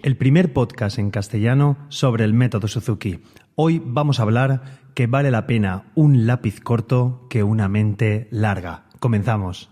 el primer podcast en castellano sobre el método Suzuki. Hoy vamos a hablar que vale la pena un lápiz corto que una mente larga. Comenzamos.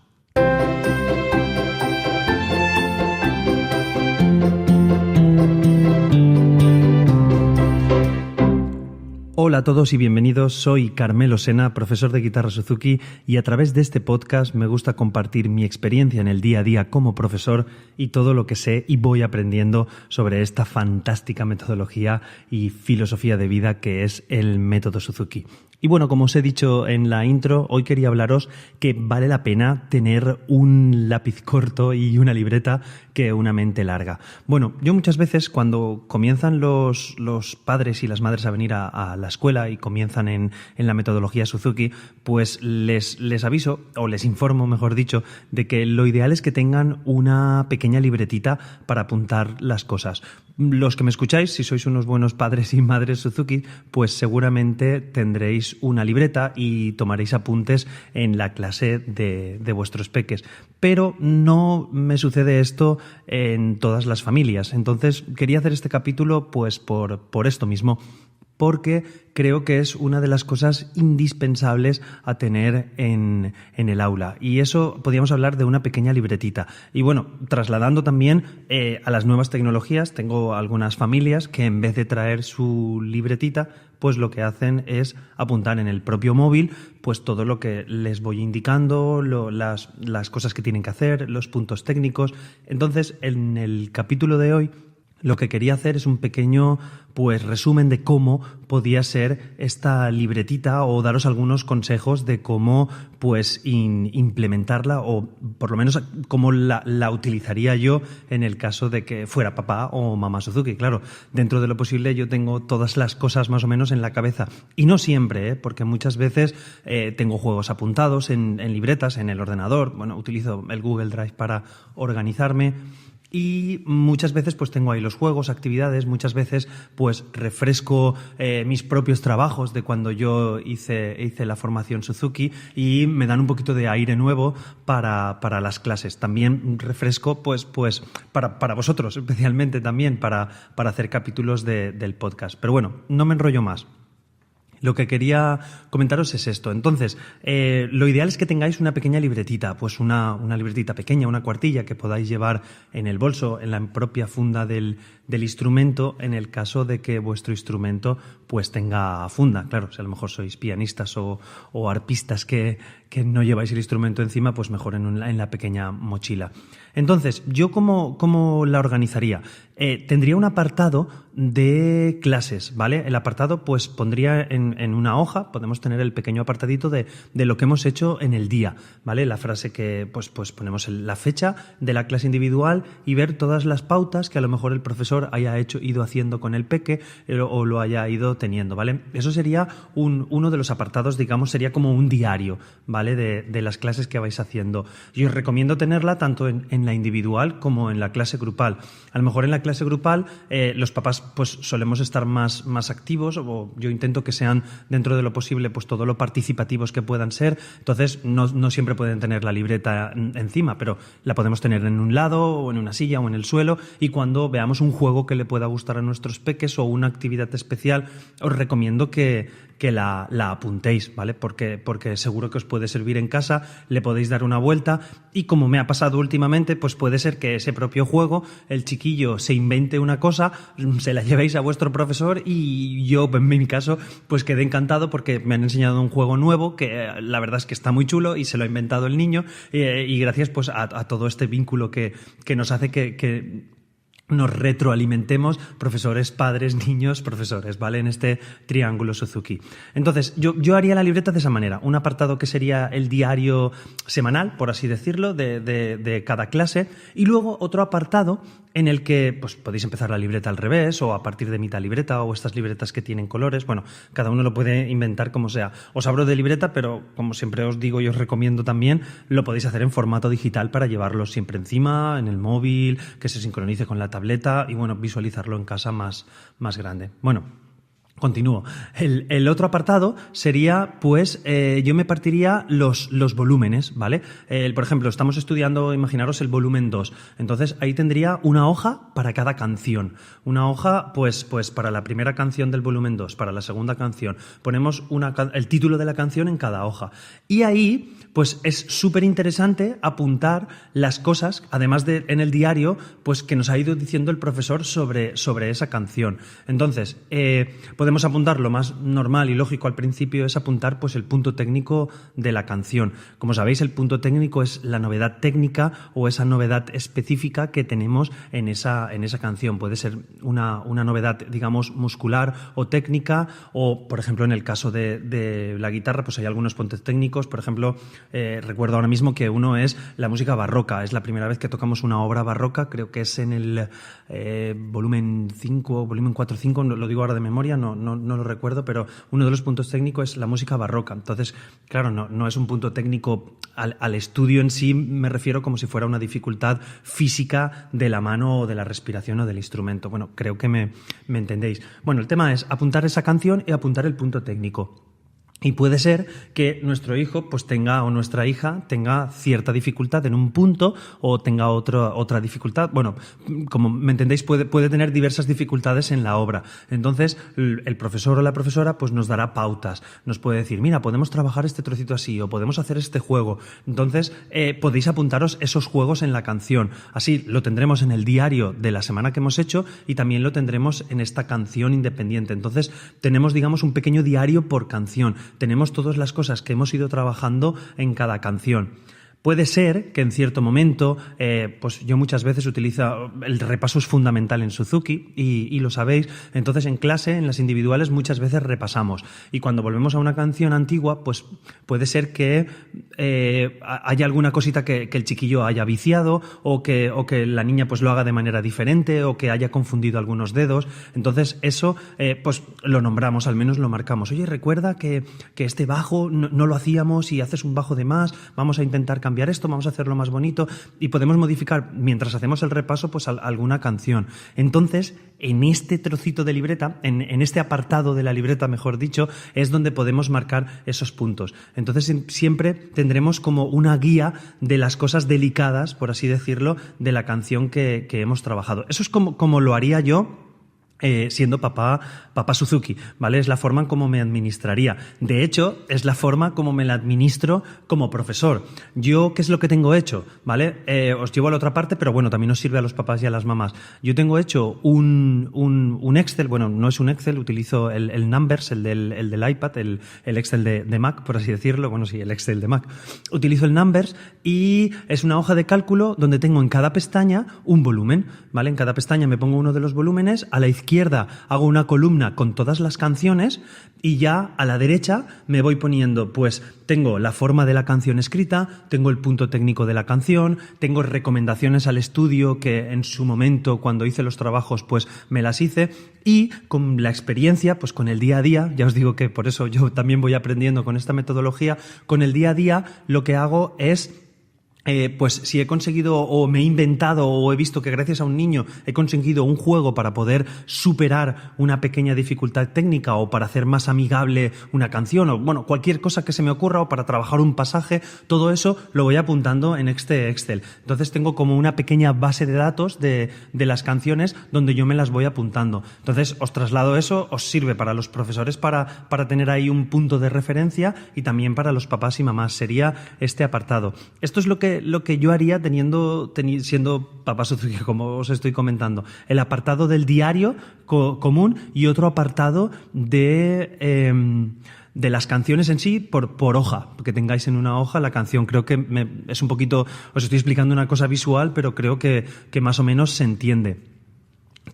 Hola a todos y bienvenidos, soy Carmelo Sena, profesor de guitarra Suzuki, y a través de este podcast me gusta compartir mi experiencia en el día a día como profesor y todo lo que sé y voy aprendiendo sobre esta fantástica metodología y filosofía de vida que es el método Suzuki. Y bueno, como os he dicho en la intro, hoy quería hablaros que vale la pena tener un lápiz corto y una libreta que una mente larga. Bueno, yo muchas veces cuando comienzan los padres y las madres a venir a la escuela y comienzan en la metodología Suzuki, pues les aviso, o les informo, mejor dicho, de que lo ideal es que tengan una pequeña libretita para apuntar las cosas. Los que me escucháis, si sois unos buenos padres y madres Suzuki, pues seguramente tendréis una libreta y tomaréis apuntes en la clase de vuestros peques. Pero no me sucede esto en todas las familias. Entonces quería hacer este capítulo pues por esto mismo, porque creo que es una de las cosas indispensables a tener en el aula. Y eso podríamos hablar de una pequeña libretita. Y bueno, trasladando también a las nuevas tecnologías, tengo algunas familias que en vez de traer su libretita, pues lo que hacen es apuntar en el propio móvil pues todo lo que les voy indicando, las cosas que tienen que hacer, los puntos técnicos. Entonces, en el capítulo de hoy, lo que quería hacer es un pequeño pues resumen de cómo podía ser esta libretita o daros algunos consejos de cómo pues implementarla o por lo menos cómo la utilizaría yo en el caso de que fuera papá o mamá Suzuki. Claro, dentro de lo posible yo tengo todas las cosas más o menos en la cabeza y no siempre, porque muchas veces tengo juegos apuntados en libretas, en el ordenador. Bueno, utilizo el Google Drive para organizarme. Y muchas veces pues tengo ahí los juegos, actividades, muchas veces pues refresco mis propios trabajos de cuando yo hice la formación Suzuki y me dan un poquito de aire nuevo para las clases. También refresco pues para vosotros especialmente también para hacer capítulos del podcast. Pero bueno, no me enrollo más. Lo que quería comentaros es esto. Entonces, lo ideal es que tengáis una pequeña libretita, pues una libretita pequeña, una cuartilla que podáis llevar en el bolso, en la propia funda del instrumento, en el caso de que vuestro instrumento pues tenga funda. Claro, si a lo mejor sois pianistas o arpistas que no lleváis el instrumento encima, pues mejor en la pequeña mochila. Entonces, ¿yo cómo la organizaría? Tendría un apartado de clases, ¿vale? El apartado pues pondría en una hoja, podemos tener el pequeño apartadito de lo que hemos hecho en el día, ¿vale? La frase que pues ponemos la fecha de la clase individual y ver todas las pautas que a lo mejor el profesor haya ido haciendo con el peque o lo haya ido teniendo, ¿vale? Eso sería uno de los apartados, digamos, sería como un diario, ¿vale? De las clases que vais haciendo. Yo os recomiendo tenerla tanto en la individual como en la clase grupal. A lo mejor en la clase grupal los papás pues solemos estar más activos, o yo intento que sean dentro de lo posible pues todo lo participativos que puedan ser. Entonces no siempre pueden tener la libreta encima, pero la podemos tener en un lado o en una silla o en el suelo, y cuando veamos un juego que le pueda gustar a nuestros peques o una actividad especial, os recomiendo que la apuntéis, ¿vale? Porque seguro que os puede servir en casa, le podéis dar una vuelta y, como me ha pasado últimamente, pues puede ser que ese propio juego, el chiquillo se invente una cosa, se la llevéis a vuestro profesor y yo, en mi caso, pues quedé encantado porque me han enseñado un juego nuevo que la verdad es que está muy chulo y se lo ha inventado el niño, y gracias pues a todo este vínculo que nos hace que nos retroalimentemos, profesores, padres, niños, profesores, ¿vale? En este triángulo Suzuki. Entonces, yo haría la libreta de esa manera. Un apartado que sería el diario semanal, por así decirlo, de cada clase, y luego otro apartado en el que pues podéis empezar la libreta al revés o a partir de mitad libreta, o estas libretas que tienen colores. Bueno, cada uno lo puede inventar como sea. Os hablo de libreta, pero como siempre os digo y os recomiendo también, lo podéis hacer en formato digital para llevarlo siempre encima, en el móvil, que se sincronice con la tableta y bueno, visualizarlo en casa más grande. Bueno, Continúo. El otro apartado sería, pues, yo me partiría los volúmenes, ¿vale? Por ejemplo, estamos estudiando, imaginaros, el volumen 2. Entonces, ahí tendría una hoja para cada canción. Una hoja, pues para la primera canción del volumen 2, para la segunda canción. Ponemos el título de la canción en cada hoja. Y ahí, pues, es súper interesante apuntar las cosas, además de en el diario, pues, que nos ha ido diciendo el profesor sobre esa canción. Entonces, podemos apuntar, lo más normal y lógico al principio es apuntar pues el punto técnico de la canción. Como sabéis, el punto técnico es la novedad técnica o esa novedad específica que tenemos en esa canción. Puede ser una novedad, digamos, muscular o técnica, o, por ejemplo, en el caso de la guitarra, pues hay algunos puntos técnicos. Por ejemplo, recuerdo ahora mismo que uno es la música barroca. Es la primera vez que tocamos una obra barroca, creo que es en el volumen 5, volumen 4 o 5, lo digo ahora de memoria, no lo recuerdo, pero uno de los puntos técnicos es la música barroca. Entonces, claro, no es un punto técnico al estudio en sí, me refiero como si fuera una dificultad física de la mano o de la respiración o del instrumento. Bueno, creo que me entendéis. Bueno, el tema es apuntar esa canción y apuntar el punto técnico. Y puede ser que nuestro hijo pues tenga, o nuestra hija tenga cierta dificultad en un punto o tenga otra dificultad. Bueno, como me entendéis, puede tener diversas dificultades en la obra. Entonces, el profesor o la profesora pues nos dará pautas. Nos puede decir, mira, podemos trabajar este trocito así o podemos hacer este juego. Entonces, podéis apuntaros esos juegos en la canción. Así lo tendremos en el diario de la semana que hemos hecho y también lo tendremos en esta canción independiente. Entonces, tenemos, digamos, un pequeño diario por canción. Tenemos todas las cosas que hemos ido trabajando en cada canción. Puede ser que en cierto momento, pues yo muchas veces utilizo, el repaso es fundamental en Suzuki y lo sabéis, entonces en clase, en las individuales, muchas veces repasamos. Y cuando volvemos a una canción antigua, pues puede ser que haya alguna cosita que el chiquillo haya viciado o que la niña pues lo haga de manera diferente o que haya confundido algunos dedos. Entonces eso pues lo nombramos, al menos lo marcamos. Oye, recuerda que este bajo no lo hacíamos y haces un bajo de más, vamos a intentar cambiar esto, vamos a hacerlo más bonito y podemos modificar mientras hacemos el repaso pues alguna canción. Entonces, en este trocito de libreta, en este apartado de la libreta, mejor dicho, es donde podemos marcar esos puntos. Entonces, siempre tendremos como una guía de las cosas delicadas, por así decirlo, de la canción que hemos trabajado. Eso es como lo haría yo siendo papá Suzuki, ¿vale? Es la forma en cómo me administraría. De hecho, es la forma como me la administro como profesor. Yo, ¿qué es lo que tengo hecho? ¿Vale? Os llevo a la otra parte, pero bueno, también os sirve a los papás y a las mamás. Yo tengo hecho un Excel, bueno, no es un Excel, utilizo el Numbers, el del iPad, el Excel de Mac, por así decirlo. Bueno, sí, el Excel de Mac. Utilizo el Numbers y es una hoja de cálculo donde tengo en cada pestaña un volumen, ¿vale? En cada pestaña me pongo uno de los volúmenes, a la izquierda hago una columna con todas las canciones y ya a la derecha me voy poniendo, pues tengo la forma de la canción escrita, tengo el punto técnico de la canción, tengo recomendaciones al estudio que en su momento cuando hice los trabajos pues me las hice y con la experiencia, pues con el día a día, ya os digo que por eso yo también voy aprendiendo con esta metodología, con el día a día lo que hago es pues si he conseguido o me he inventado o he visto que gracias a un niño he conseguido un juego para poder superar una pequeña dificultad técnica o para hacer más amigable una canción o bueno, cualquier cosa que se me ocurra o para trabajar un pasaje, todo eso lo voy apuntando en este Excel. Entonces tengo como una pequeña base de datos de las canciones donde yo me las voy apuntando. Entonces os traslado eso, os sirve para los profesores para tener ahí un punto de referencia y también para los papás y mamás. Sería este apartado. Esto es lo que yo haría siendo papá Suzuki, como os estoy comentando. El apartado del diario común y otro apartado de las canciones en sí por hoja, que tengáis en una hoja la canción. Creo que es un poquito, os estoy explicando una cosa visual, pero creo que más o menos se entiende.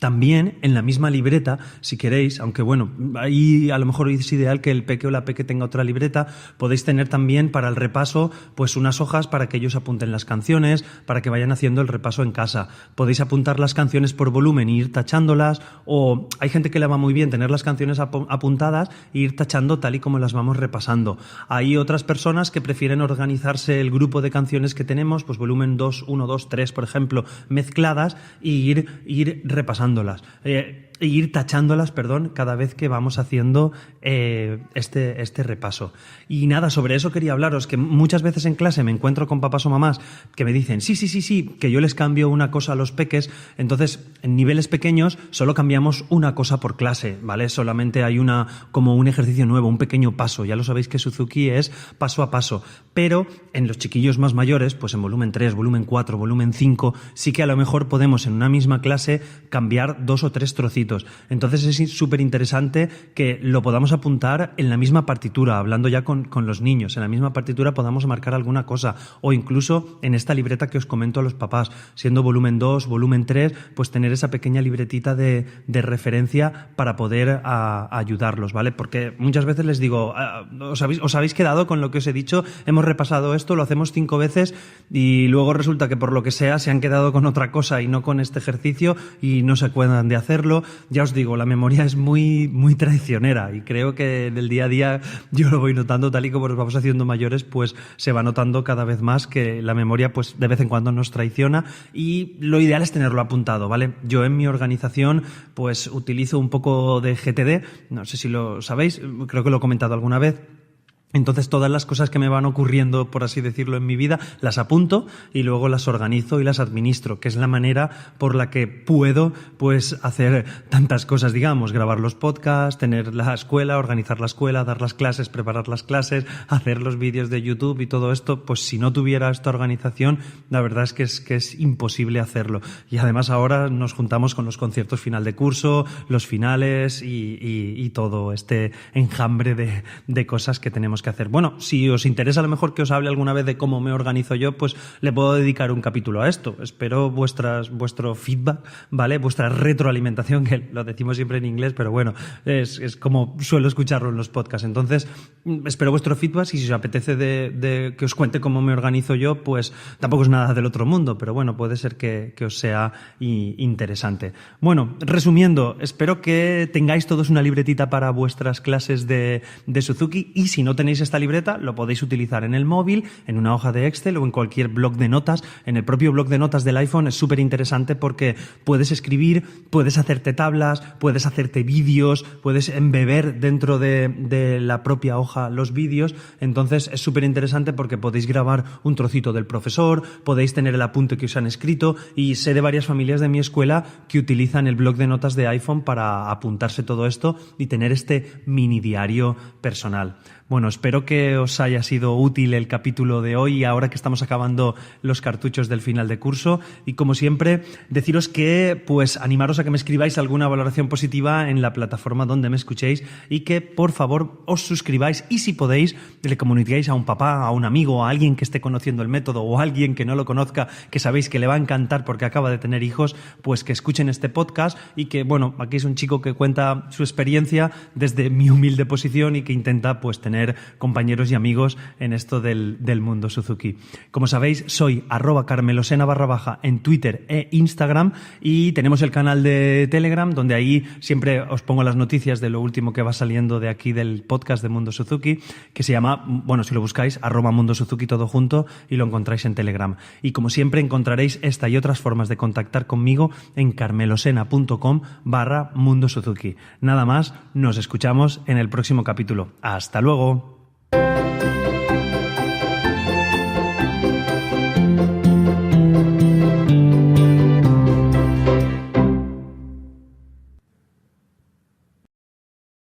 También en la misma libreta, si queréis, aunque bueno, ahí a lo mejor es ideal que el peque o la peque tenga otra libreta, podéis tener también para el repaso pues unas hojas para que ellos apunten las canciones, para que vayan haciendo el repaso en casa. Podéis apuntar las canciones por volumen e ir tachándolas, o hay gente que le va muy bien tener las canciones apuntadas e ir tachando tal y como las vamos repasando. Hay otras personas que prefieren organizarse el grupo de canciones que tenemos, pues volumen 2, 1, 2, 3, por ejemplo, mezcladas, y ir repasando. ir tachándolas, cada vez que vamos haciendo este repaso. Y nada, sobre eso quería hablaros, que muchas veces en clase me encuentro con papás o mamás que me dicen, sí, que yo les cambio una cosa a los peques, entonces en niveles pequeños solo cambiamos una cosa por clase, ¿vale? Solamente hay como un ejercicio nuevo, un pequeño paso. Ya lo sabéis que Suzuki es paso a paso, pero en los chiquillos más mayores, pues en volumen 3, volumen 4, volumen 5, sí que a lo mejor podemos en una misma clase cambiar 2 o 3 trocitos. Entonces es súper interesante que lo podamos apuntar en la misma partitura, hablando ya con los niños. En la misma partitura podamos marcar alguna cosa, o incluso en esta libreta que os comento a los papás, siendo volumen 2, volumen 3, pues tener esa pequeña libretita de referencia para poder ayudarlos, ¿vale? Porque muchas veces les digo, os habéis quedado con lo que os he dicho, hemos repasado esto, lo hacemos 5 veces y luego resulta que por lo que sea se han quedado con otra cosa y no con este ejercicio y no se acuerdan de hacerlo. Ya os digo, la memoria es muy, muy traicionera y creo que del día a día yo lo voy notando, tal y como nos vamos haciendo mayores, pues se va notando cada vez más que la memoria pues de vez en cuando nos traiciona y lo ideal es tenerlo apuntado, ¿vale? Yo en mi organización pues utilizo un poco de GTD, no sé si lo sabéis, creo que lo he comentado alguna vez. Entonces todas las cosas que me van ocurriendo, por así decirlo, en mi vida, las apunto y luego las organizo y las administro, que es la manera por la que puedo pues hacer tantas cosas, digamos, grabar los podcasts, tener la escuela, organizar la escuela, dar las clases, preparar las clases, hacer los vídeos de YouTube y todo esto. Pues si no tuviera esta organización, la verdad es que es imposible hacerlo. Y además ahora nos juntamos con los conciertos final de curso, los finales y todo este enjambre de cosas que tenemos que hacer. Bueno, si os interesa a lo mejor que os hable alguna vez de cómo me organizo yo, pues le puedo dedicar un capítulo a esto. Espero vuestro feedback, ¿vale? Vuestra retroalimentación, que lo decimos siempre en inglés, pero bueno, es como suelo escucharlo en los podcasts. Entonces, espero vuestro feedback y si os apetece de que os cuente cómo me organizo yo, pues tampoco es nada del otro mundo, pero bueno, puede ser que os sea interesante. Bueno, resumiendo, espero que tengáis todos una libretita para vuestras clases de Suzuki y si no tenéis esta libreta, lo podéis utilizar en el móvil, en una hoja de Excel o en cualquier bloc de notas. En el propio bloc de notas del iPhone es súper interesante porque puedes escribir, puedes hacerte tablas, puedes hacerte vídeos, puedes embeber dentro de la propia hoja los vídeos. Entonces es súper interesante porque podéis grabar un trocito del profesor, podéis tener el apunte que os han escrito y sé de varias familias de mi escuela que utilizan el bloc de notas de iPhone para apuntarse todo esto y tener este mini diario personal. Bueno, espero que os haya sido útil el capítulo de hoy y ahora que estamos acabando los cartuchos del final de curso. Y como siempre, deciros que, pues, animaros a que me escribáis alguna valoración positiva en la plataforma donde me escuchéis y que, por favor, os suscribáis y si podéis, le comuniquéis a un papá, a un amigo, a alguien que esté conociendo el método o a alguien que no lo conozca, que sabéis que le va a encantar porque acaba de tener hijos, pues que escuchen este podcast y que, bueno, aquí es un chico que cuenta su experiencia desde mi humilde posición y que intenta, pues, tener compañeros y amigos en esto del mundo Suzuki. Como sabéis, soy @carmelosena _ en Twitter e Instagram y tenemos el canal de Telegram donde ahí siempre os pongo las noticias de lo último que va saliendo de aquí del podcast de Mundo Suzuki, que se llama, bueno, si lo buscáis, @Mundo Suzuki todo junto y lo encontráis en Telegram. Y como siempre encontraréis esta y otras formas de contactar conmigo en carmelosena.com/Mundo Suzuki. Nada más, nos escuchamos en el próximo capítulo. ¡Hasta luego!